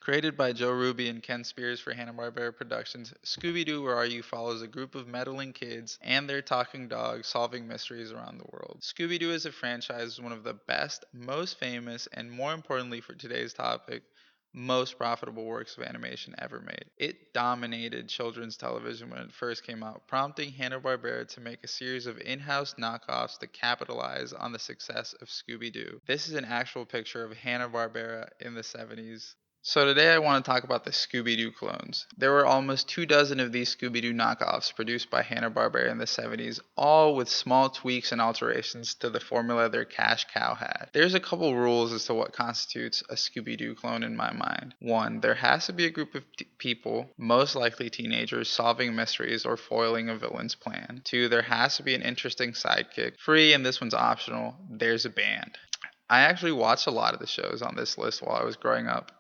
Created by Joe Ruby and Ken Spears for Hanna-Barbera Productions, Scooby-Doo Where Are You follows a group of meddling kids and their talking dog solving mysteries around the world. Scooby-Doo as a franchise is one of the best, most famous, and more importantly for today's topic, most profitable works of animation ever made. It dominated children's television when it first came out, prompting Hanna-Barbera to make a series of in-house knockoffs to capitalize on the success of Scooby-Doo. This is an actual picture of Hanna-Barbera in the 70s. So today I want to talk about the Scooby-Doo clones. There were almost 2 dozen of these Scooby-Doo knockoffs produced by Hanna-Barbera in the 70s, all with small tweaks and alterations to the formula their cash cow had. There's a couple rules as to what constitutes a Scooby-Doo clone in my mind. 1. There has to be a group of people, most likely teenagers, solving mysteries or foiling a villain's plan. 2. There has to be an interesting sidekick. 3, and this one's optional, there's a band. I actually watched a lot of the shows on this list while I was growing up.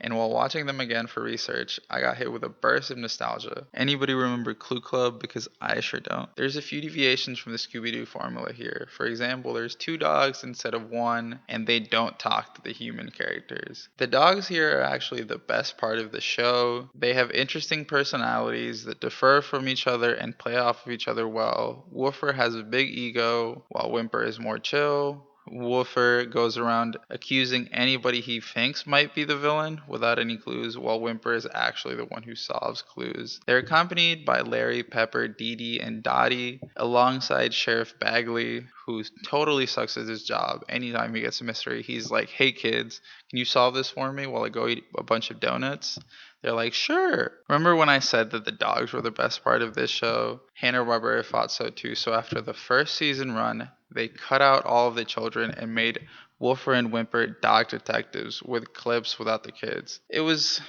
And while watching them again for research, I got hit with a burst of nostalgia. Anybody remember Clue Club? Because I sure don't. There's a few deviations from the Scooby-Doo formula here. For example, there's 2 dogs instead of 1, and they don't talk to the human characters. The dogs here are actually the best part of the show. They have interesting personalities that differ from each other and play off of each other well. Woofer has a big ego, while Whimper is more chill. Woofer goes around accusing anybody he thinks might be the villain without any clues, while Whimper is actually the one who solves clues. They're accompanied by Larry, Pepper, Dee Dee, and Dottie, alongside Sheriff Bagley, who totally sucks at his job. Anytime he gets a mystery, he's like, "Hey kids, can you solve this for me while I go eat a bunch of donuts?" They're like, "Sure." Remember when I said that the dogs were the best part of this show? Hanna-Barbera thought so too, so after the first season run, they cut out all of the children and made Woofer and Whimper dog detectives with clips without the kids. It was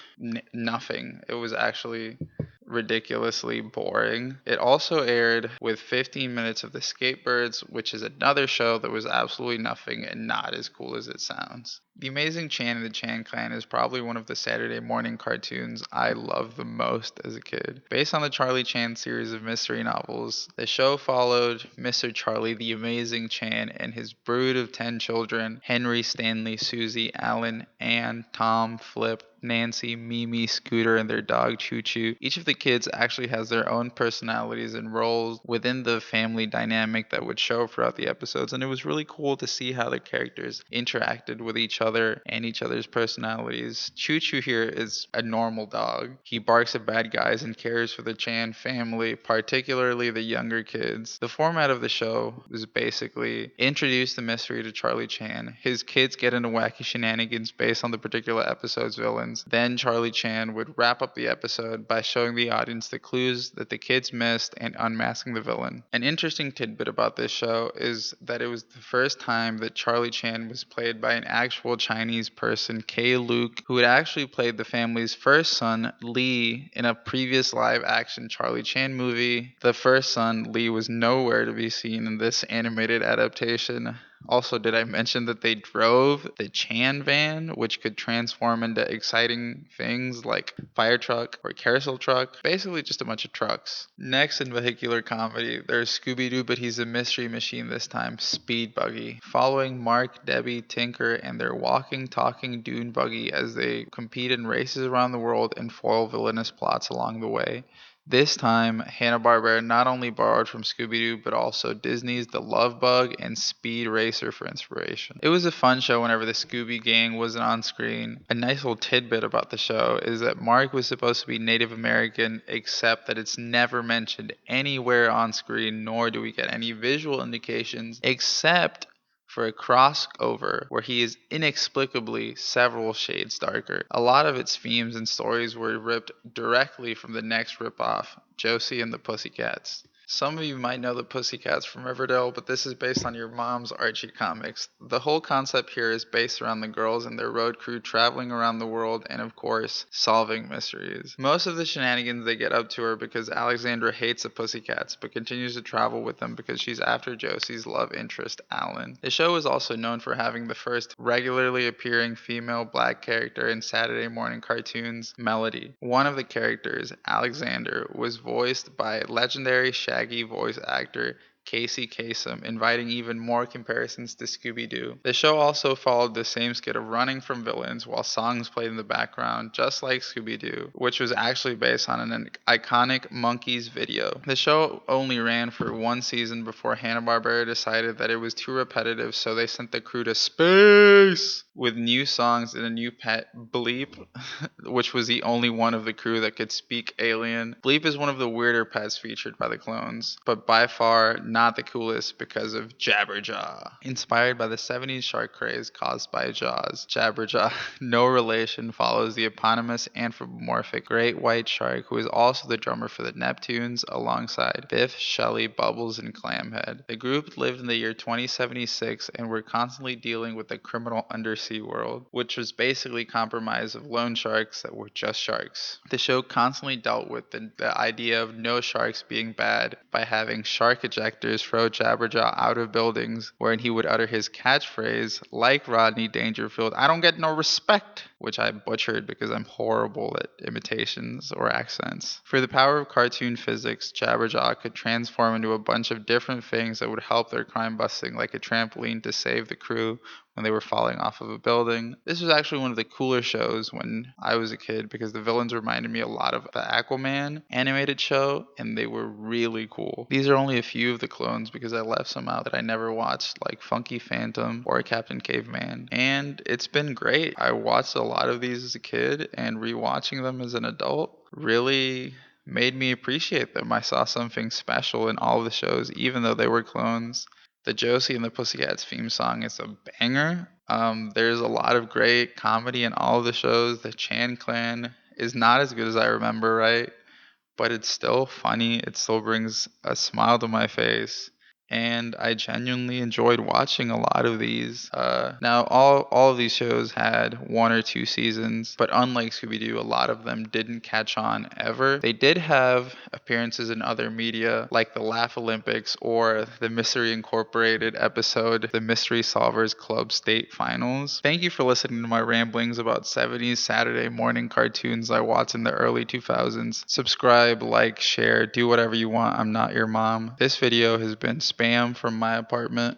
nothing. It was actually ridiculously boring. It also aired with 15 minutes of The Skatebirds, which is another show that was absolutely nothing and not as cool as it sounds. The Amazing Chan and the Chan Clan is probably one of the Saturday morning cartoons I loved the most as a kid. Based on the Charlie Chan series of mystery novels, the show followed Mr. Charlie the Amazing Chan and his brood of 10 children: Henry, Stanley, Susie, Alan, Anne, Tom, Flip, Nancy, Mimi, Scooter, and their dog Choo Choo. Each of the kids actually has their own personalities and roles within the family dynamic that would show throughout the episodes, and it was really cool to see how the characters interacted with each other and each other's personalities. Choo Choo here is a normal dog. He barks at bad guys and cares for the Chan family, particularly the younger kids. The format of the show was basically introduce the mystery to Charlie Chan. His kids get into wacky shenanigans based on the particular episode's villains. Then Charlie Chan would wrap up the episode by showing the audience the clues that the kids missed and unmasking the villain. An interesting tidbit about this show is that it was the first time that Charlie Chan was played by an actual Chinese person, Kay Luke, who had actually played the family's first son, Lee, in a previous live action Charlie Chan movie. The first son, Lee, was nowhere to be seen in this animated adaptation. Also, did I mention that they drove the Chan van, which could transform into exciting things like fire truck or carousel truck? Basically just a bunch of trucks. Next in vehicular comedy, there's Scooby-Doo, but he's a mystery machine this time, Speed Buggy. Following Mark, Debbie, Tinker, and their walking, talking dune buggy as they compete in races around the world and foil villainous plots along the way. This time, Hanna-Barbera not only borrowed from Scooby-Doo, but also Disney's The Love Bug and Speed Racer for inspiration. It was a fun show whenever the Scooby Gang wasn't on screen. A nice little tidbit about the show is that Mark was supposed to be Native American, except that it's never mentioned anywhere on screen, nor do we get any visual indications, except for a crossover where he is inexplicably several shades darker. A lot of its themes and stories were ripped directly from the next ripoff, Josie and the Pussycats. Some of you might know the Pussycats from Riverdale, but this is based on your mom's Archie comics. The whole concept here is based around the girls and their road crew traveling around the world and, of course, solving mysteries. Most of the shenanigans they get up to are because Alexandra hates the Pussycats, but continues to travel with them because she's after Josie's love interest, Alan. The show is also known for having the first regularly appearing female black character in Saturday morning cartoons, Melody. One of the characters, Alexander, was voiced by legendary Shaggy voice actor Casey Kasem, inviting even more comparisons to Scooby-Doo. The show also followed the same skit of running from villains while songs played in the background, just like Scooby-Doo, which was actually based on an iconic Monkeys video. The show only ran for one season before Hanna-Barbera decided that it was too repetitive, so they sent the crew to space with new songs and a new pet, Bleep, which was the only one of the crew that could speak alien. Bleep is one of the weirder pets featured by the clones, but by far not the coolest because of Jabberjaw. Inspired by the 70s shark craze caused by Jaws, Jabberjaw, no relation, follows the eponymous anthropomorphic great white shark who is also the drummer for the Neptunes alongside Biff, Shelley, Bubbles, and Clamhead. The group lived in the year 2076 and were constantly dealing with the criminal undersea world, which was basically comprised of lone sharks that were just sharks. The show constantly dealt with the idea of no sharks being bad by having shark ejectors throw Jabberjaw out of buildings, wherein he would utter his catchphrase, like Rodney Dangerfield, "I don't get no respect," which I butchered because I'm horrible at imitations or accents. For the power of cartoon physics, Jabberjaw could transform into a bunch of different things that would help their crime busting, like a trampoline to save the crew when they were falling off of a building. This was actually one of the cooler shows when I was a kid because the villains reminded me a lot of the Aquaman animated show, and they were really cool. These are only a few of the clones because I left some out that I never watched, like Funky Phantom or Captain Caveman. And it's been great. I watched a lot of these as a kid, and rewatching them as an adult really made me appreciate them. I saw something special in all of the shows, even though they were clones. The Josie and the Pussycats theme song is a banger. There's a lot of great comedy in all of the shows. The Chan Clan is not as good as I remember, right? But it's still funny. It still brings a smile to my face. And I genuinely enjoyed watching a lot of these. Now, all of these shows had one or two seasons, but unlike Scooby-Doo, a lot of them didn't catch on ever. They did have appearances in other media, like the Laugh Olympics or the Mystery Incorporated episode, The Mystery Solvers Club State Finals. Thank you for listening to my ramblings about 70s Saturday morning cartoons I watched in the early 2000s. Subscribe, like, share, do whatever you want. I'm not your mom. This video has been spam from my apartment.